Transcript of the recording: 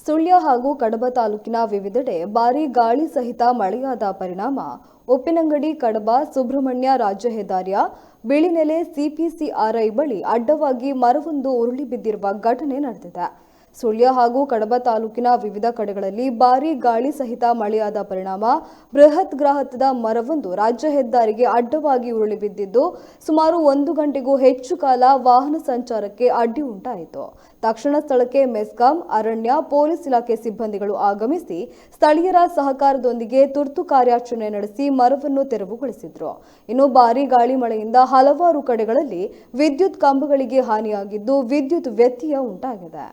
ಸುಳ್ಯ ಹಾಗೂ ಕಡಬ ತಾಲೂಕಿನ ವಿವಿಧೆಡೆ ಭಾರೀ ಗಾಳಿ ಸಹಿತ ಮಳೆಯಾದ ಪರಿಣಾಮ ಉಪ್ಪಿನಂಗಡಿ ಕಡಬ ಸುಬ್ರಹ್ಮಣ್ಯ ರಾಜ್ಯ ಹೆದ್ದಾರಿಯ ಬಿಳಿನೆಲೆ ಸಿಪಿಸಿಆರ್ಐ ಬಳಿ ಅಡ್ಡವಾಗಿ ಮರವೊಂದು ಉರುಳಿ ಬಿದ್ದಿರುವ ಘಟನೆ ನಡೆದಿದೆ. ಸುಳ್ಯ ಹಾಗೂ ಕಡಬ ತಾಲೂಕಿನ ವಿವಿಧ ಕಡೆಗಳಲ್ಲಿ ಭಾರೀ ಗಾಳಿ ಸಹಿತ ಮಳೆಯಾದ ಪರಿಣಾಮ ಬೃಹತ್ ಗಾತ್ರದ ಮರವೊಂದು ರಾಜ್ಯ ಹೆದ್ದಾರಿಗೆ ಅಡ್ಡವಾಗಿ ಉರುಳಿ ಬಿದ್ದಿದ್ದು ಸುಮಾರು 1 ಗಂಟೆಗೂ ಹೆಚ್ಚು ಕಾಲ ವಾಹನ ಸಂಚಾರಕ್ಕೆ ಅಡ್ಡಿ ಉಂಟಾಯಿತು. ತಕ್ಷಣ ಸ್ಥಳಕ್ಕೆ ಮೆಸ್ಕಾಂ, ಅರಣ್ಯ, ಪೊಲೀಸ್ ಇಲಾಖೆ ಸಿಬ್ಬಂದಿಗಳು ಆಗಮಿಸಿ ಸ್ಥಳೀಯರ ಸಹಕಾರದೊಂದಿಗೆ ತುರ್ತು ಕಾರ್ಯಾಚರಣೆ ನಡೆಸಿ ಮರವನ್ನು ತೆರವುಗೊಳಿಸಿದ್ರು. ಇನ್ನು ಭಾರೀ ಗಾಳಿ ಮಳೆಯಿಂದ ಹಲವಾರು ಕಡೆಗಳಲ್ಲಿ ವಿದ್ಯುತ್ ಕಂಬಗಳಿಗೆ ಹಾನಿಯಾಗಿದ್ದು ವಿದ್ಯುತ್ ವ್ಯತ್ಯಯ ಉಂಟಾಗಿದೆ.